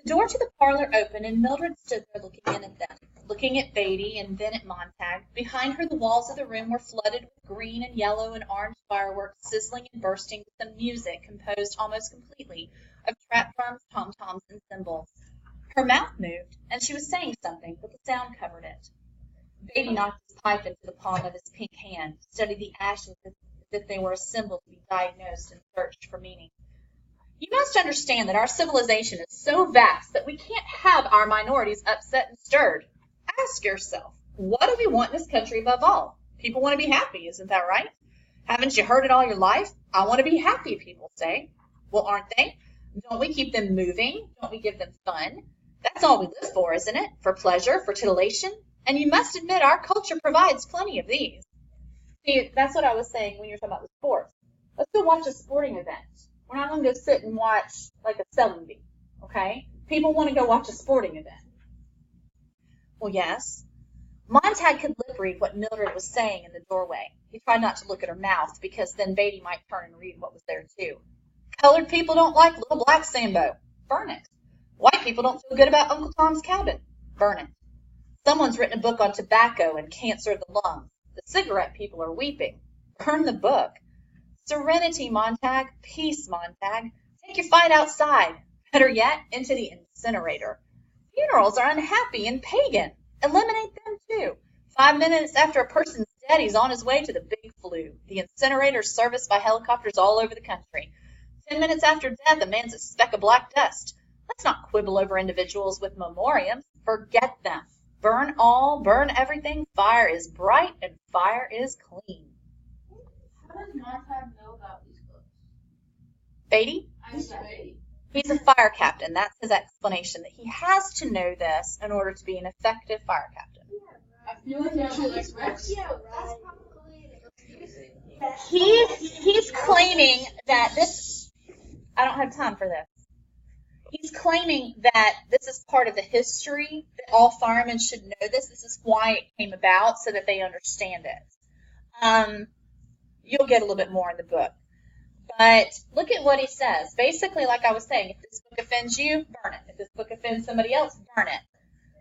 The door to the parlor opened, and Mildred stood there looking in at them, looking at Beatty and then at Montag. Behind her, the walls of the room were flooded with green and yellow and orange fireworks, sizzling and bursting with some music composed almost completely of trap drums, tom-toms, and cymbals. Her mouth moved, and she was saying something, but the sound covered it. Beatty knocked his pipe into the palm of his pink hand, studied the ashes as if they were a symbol to be diagnosed and searched for meaning. You must understand that our civilization is so vast that we can't have our minorities upset and stirred. Ask yourself, what do we want in this country above all? People want to be happy, isn't that right? Haven't you heard it all your life? I want to be happy, people say. Well, aren't they? Don't we keep them moving? Don't we give them fun? That's all we live for, isn't it? For pleasure, for titillation? And you must admit our culture provides plenty of these. See, that's what I was saying when you were talking about the sports. Let's go watch a sporting event. We're not going to go sit and watch like a spelling bee, okay? People want to go watch a sporting event. Well, yes. Montag could lip read what Mildred was saying in the doorway. He tried not to look at her mouth, because then Beatty might turn and read what was there, too. Colored people don't like Little Black Sambo. Burn it. White people don't feel good about Uncle Tom's Cabin. Burn it. Someone's written a book on tobacco and cancer of the lungs. The cigarette people are weeping. Burn the book. Serenity, Montag. Peace, Montag. Take your fight outside. Better yet, into the incinerator. Funerals are unhappy and pagan. Eliminate them, too. 5 minutes after a person's dead, he's on his way to the big flu. The incinerator is serviced by helicopters all over the country. 10 minutes after death, a man's a speck of black dust. Let's not quibble over individuals with memoriams. Forget them. Burn all, burn everything. Fire is bright and fire is clean. How does Montag know about these books? Beatty? Beatty. He's a fire captain. That's his explanation, that he has to know this in order to be an effective fire captain. I feel like that's like Rex. Yeah, that's probably an excuse. He's claiming that this, I don't have time for this. He's claiming that this is part of the history, that all firemen should know this. This is why it came about, so that they understand it. You'll get a little bit more in the book. But look at what he says. Basically, like I was saying, if this book offends you, burn it. If this book offends somebody else, burn it.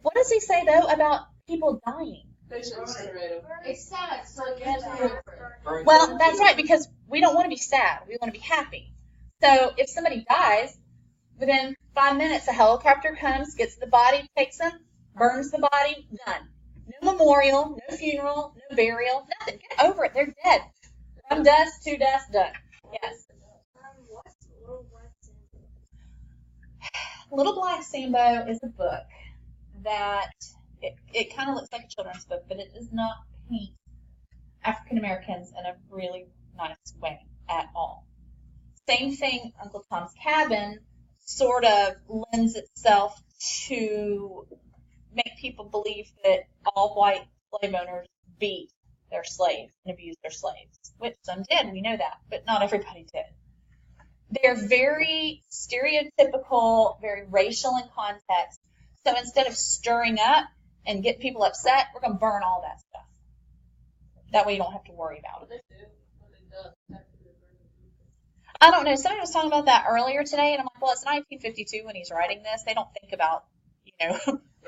What does he say, though, about people dying? It's sad, so Well, that's right, because we don't want to be sad. We want to be happy. So if somebody dies, within 5 minutes, a helicopter comes, gets the body, takes them, burns the body, done. No memorial, no funeral, no burial, nothing. Get over it. They're dead. From dust to dust, done. Yes. What's Little Black Sambo? Little Black Sambo is a book that it kind of looks like a children's book, but it does not paint African Americans in a really nice way at all. Same thing, Uncle Tom's Cabin sort of lends itself to make people believe that all white slave owners beat their slaves and abused their slaves, which some did, we know that, but not everybody did. They're very stereotypical, very racial in context, so instead of stirring up and get people upset, we're going to burn all that stuff. That way you don't have to worry about it. I don't know. Somebody was talking about that earlier today, and I'm like, well, it's 1952 when he's writing this. They don't think about,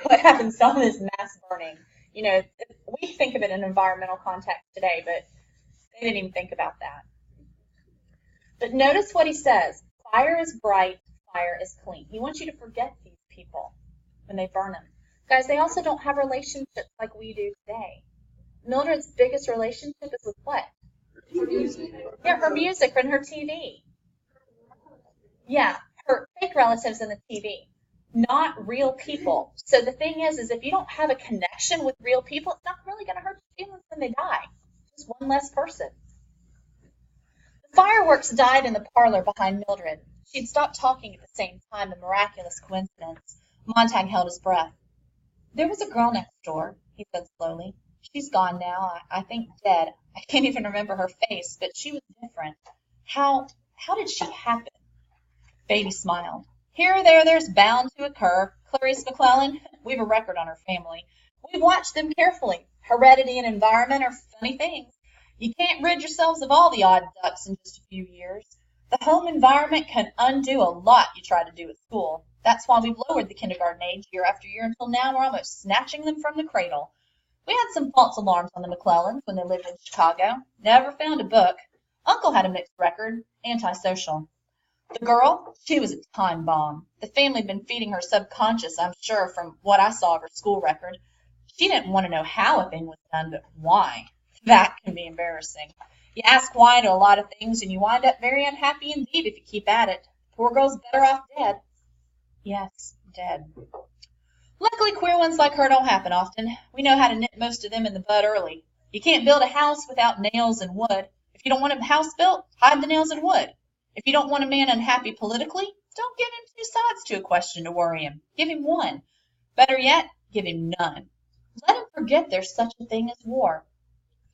what happens on this mass burning. We think of it in environmental context today, but they didn't even think about that. But notice what he says. Fire is bright, fire is clean. He wants you to forget these people when they burn them. Guys, they also don't have relationships like we do today. Mildred's biggest relationship is with what? Her music. Yeah, her music and her TV. Yeah, her fake relatives in the TV. Not real people. So the thing is if you don't have a connection with real people, it's not really going to hurt your feelings when they die. Just one less person. The fireworks died in the parlor behind Mildred. She'd stopped talking at the same time, a miraculous coincidence. Montag held his breath. There was a girl next door, he said slowly. She's gone now, I think dead. I can't even remember her face, but she was different. How did she happen? Beatty smiled. Here or there's bound to occur. Clarice McClellan, we've a record on her family. We've watched them carefully. Heredity and environment are funny things. You can't rid yourselves of all the odd ducks in just a few years. The home environment can undo a lot you try to do at school. That's why we've lowered the kindergarten age year after year until now we're almost snatching them from the cradle. We had some false alarms on the McClellans when they lived in Chicago. Never found a book. Uncle had a mixed record, antisocial. The girl, she was a time bomb. The family had been feeding her subconscious, I'm sure, from what I saw of her school record. She didn't want to know how a thing was done, but why. That can be embarrassing. You ask why to a lot of things, and you wind up very unhappy indeed if you keep at it. Poor girl's better off dead. Yes, dead. Luckily, queer ones like her don't happen often. We know how to nip most of them in the bud early. You can't build a house without nails and wood. If you don't want a house built, hide the nails and wood. If you don't want a man unhappy politically, don't give him two sides to a question to worry him. Give him one. Better yet, give him none. Let him forget there's such a thing as war.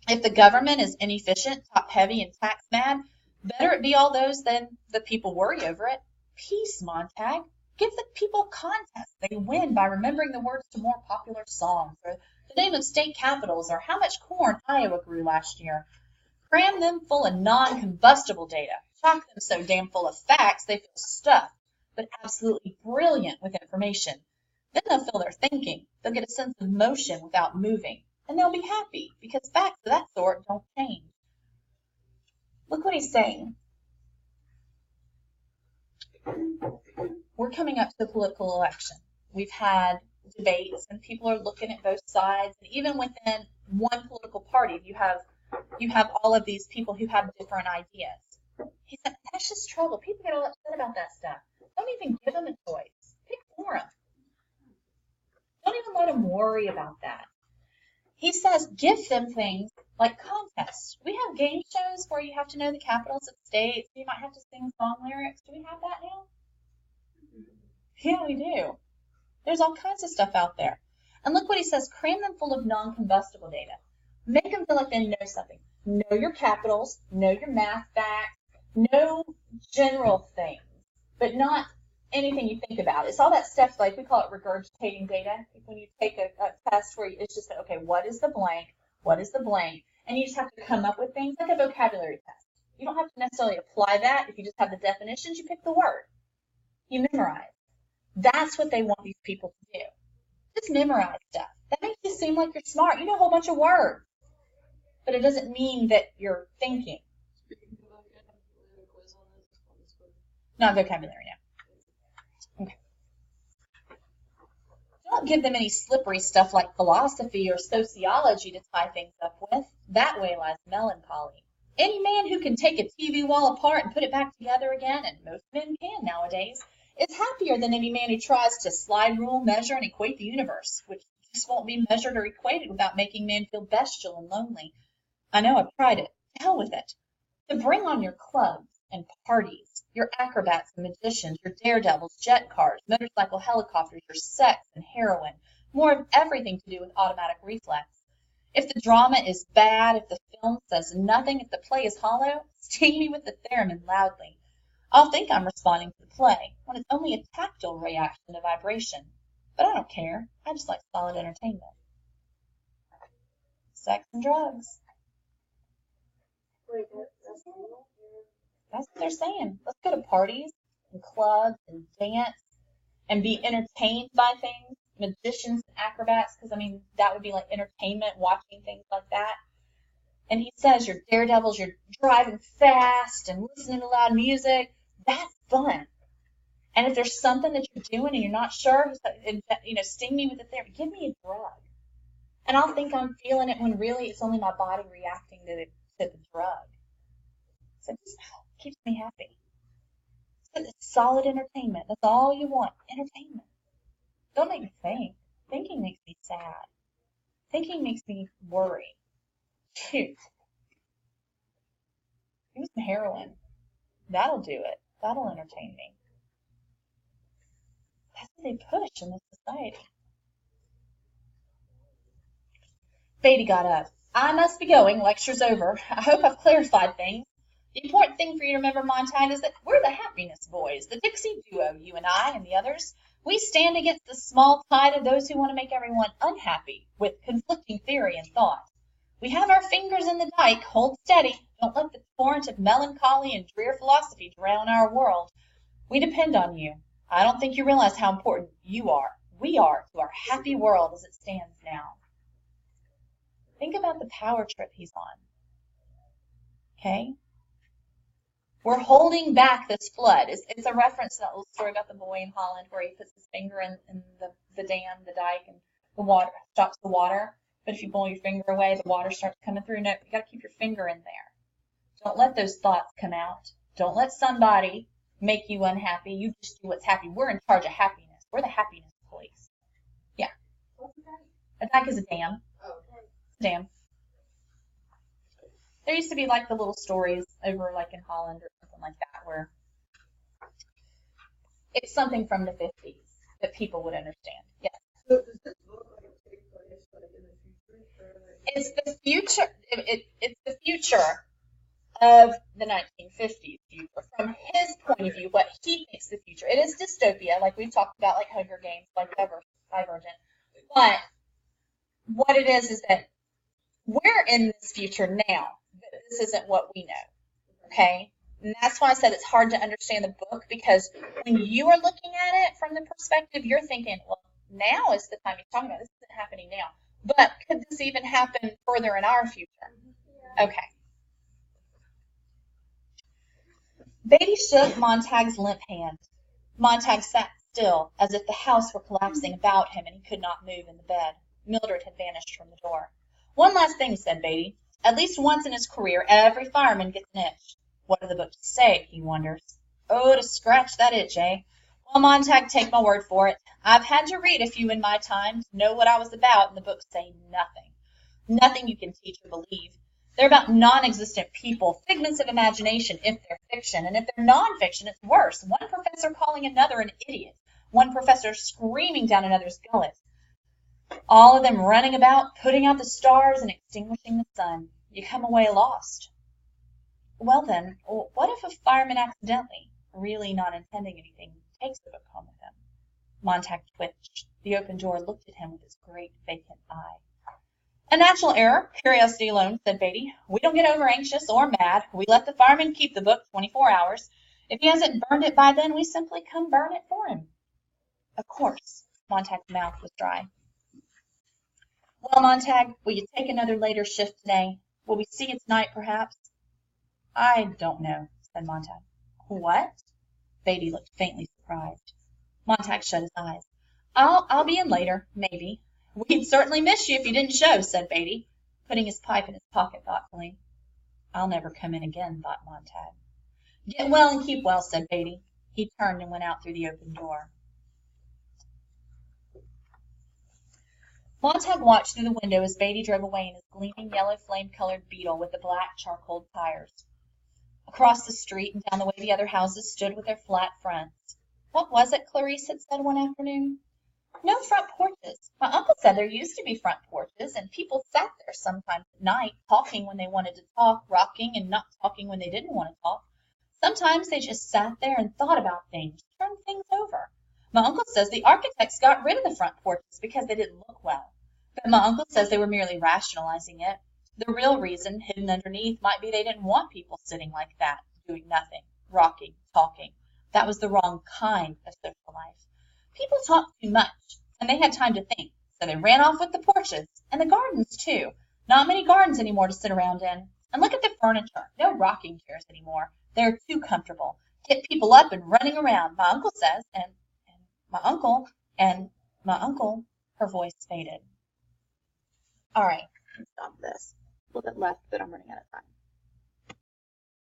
If the government is inefficient, top-heavy, and tax-mad, better it be all those than the people worry over it. Peace, Montag. Give the people contests they win by remembering the words to more popular songs, or the name of state capitals, or how much corn Iowa grew last year. Cram them full of non-combustible data. Chock them so damn full of facts they feel stuffed, but absolutely brilliant with information. Then they'll feel their thinking. They'll get a sense of motion without moving. And they'll be happy, because facts of that sort don't change. Look what he's saying. We're coming up to a political election. We've had debates, and people are looking at both sides. And even within one political party, you have all of these people who have different ideas. He said, that's just trouble. People get all upset about that stuff. Don't even give them a choice. Pick for them. Don't even let them worry about that. He says, give them things like contests. We have game shows where you have to know the capitals of states. You might have to sing song lyrics. Do we have that now? Yeah, we do. There's all kinds of stuff out there. And look what he says, cram them full of non-combustible data. Make them feel like they know something. Know your capitals, know your math facts, know general things, but not anything you think about. It's all that stuff, like we call it regurgitating data. When you take a test where it's just, okay, what is the blank? What is the blank? And you just have to come up with things like a vocabulary test. You don't have to necessarily apply that. If you just have the definitions, you pick the word. You memorize. That's what they want these people to do. Just memorize stuff. That makes you seem like you're smart. You know a whole bunch of words. But it doesn't mean that you're thinking. Not vocabulary, no. Okay. Don't give them any slippery stuff like philosophy or sociology to tie things up with. That way lies melancholy. Any man who can take a TV wall apart and put it back together again, and most men can nowadays, is happier than any man who tries to slide, rule, measure, and equate the universe, which just won't be measured or equated without making man feel bestial and lonely. I know, I've tried it. To hell with it. To bring on your clubs and parties, your acrobats and magicians, your daredevils, jet cars, motorcycle helicopters, your sex and heroin, more of everything to do with automatic reflex. If the drama is bad, if the film says nothing, if the play is hollow, sting me with the theremin loudly. I'll think I'm responding to the play, when it's only a tactile reaction to vibration. But I don't care. I just like solid entertainment. Sex and drugs. Wait, That's what they're saying. Let's go to parties and clubs and dance and be entertained by things, magicians and acrobats, because, I mean, that would be like entertainment, watching things like that. And he says you're daredevils, you're driving fast and listening to loud music. That's fun. And if there's something that you're doing and you're not sure, sting me with it there. Give me a drug. And I'll think I'm feeling it when really it's only my body reacting to the drug. So it just keeps me happy. So it's solid entertainment. That's all you want. Entertainment. Don't make me think. Thinking makes me sad. Thinking makes me worry. Shoot. Give me some heroin. That'll do it. That'll entertain me. That's what they push in this society. Beatty got up. I must be going. Lecture's over. I hope I've clarified things. The important thing for you to remember, Montag, is that we're the happiness boys, the Dixie duo, you and I and the others. We stand against the small tide of those who want to make everyone unhappy with conflicting theory and thought. We have our fingers in the dike. Hold steady. Don't let the torrent of melancholy and drear philosophy drown our world. We depend on you. I don't think you realize how important we are to our happy world as it stands now. Think about the power trip he's on. Okay? We're holding back this flood. It's a reference to that little story about the boy in Holland where he puts his finger in the dam, the dike, and the water stops the water. But if you pull your finger away, the water starts coming through. No, you got to keep your finger in there. Don't let those thoughts come out. Don't let somebody make you unhappy. You just do what's happy. We're in charge of happiness. We're the happiness police. Yeah. What's a dike? A dike is a dam. Oh. Dam. There used to be like the little stories over like in Holland or something like that where it's something from the 50s that people would understand. Yes. So does this look like it takes place like in the future? Or like... It's the future. It's the future of the 1950s future from his point of view, what he thinks the future. It is dystopia, like we've talked about, like Hunger Games, like Divergent. But what it is that we're in this future now. This isn't what we know. Okay? And that's why I said it's hard to understand the book, because when you are looking at it from the perspective, you're thinking, well, now is the time he's talking about. This isn't happening now. But could this even happen further in our future? Okay. Beatty shook Montag's limp hand. Montag sat still, as if the house were collapsing about him and he could not move in the bed. Mildred had vanished from the door. One last thing, said Beatty. At least once in his career, every fireman gets an itch. What do the books say, he wonders. Oh, to scratch that itch, eh? Well, Montag, take my word for it. I've had to read a few in my time to know what I was about, and the books say nothing. Nothing you can teach or believe. They're about non-existent people, figments of imagination if they're fiction, and if they're non-fiction, it's worse. One professor calling another an idiot. One professor screaming down another's gullet. All of them running about, putting out the stars and extinguishing the sun. You come away lost. Well then, what if a fireman accidentally, really not intending anything, takes the book home with him? Montag twitched. The open door looked at him with its great vacant eye. A natural error, curiosity alone, said Beatty. We don't get over anxious or mad. We let the fireman keep the book 24 hours. If he hasn't burned it by then, we simply come burn it for him. Of course. Montag's mouth was dry. Well, Montag, will you take another later shift today? Will we see it tonight, perhaps? I don't know, said Montag. What? Beatty looked faintly surprised. Montag shut his eyes. I'll be in later, maybe. We'd certainly miss you if you didn't show, said Beatty, putting his pipe in his pocket thoughtfully. I'll never come in again, thought Montag. Get well and keep well, said Beatty. He turned and went out through the open door. Montag watched through the window as Beatty drove away in his gleaming yellow flame-colored Beetle with the black charcoal tires. Across the street and down the way the other houses stood with their flat fronts. What was it Clarice had said one afternoon? No front porches. My uncle said there used to be front porches, and people sat there sometimes at night, talking when they wanted to talk, rocking, and not talking when they didn't want to talk. Sometimes they just sat there and thought about things, turned things over. My uncle says the architects got rid of the front porches because they didn't look well. But my uncle says they were merely rationalizing it. The real reason, hidden underneath, might be they didn't want people sitting like that, doing nothing, rocking, talking. That was the wrong kind of social life. People talked too much, and they had time to think, so they ran off with the porches, and the gardens, too. Not many gardens anymore to sit around in. And look at the furniture. No rocking chairs anymore. They're too comfortable. Get people up and running around, my uncle says, and my uncle, her voice faded. All right, stop this. A little bit left, but I'm running out of time.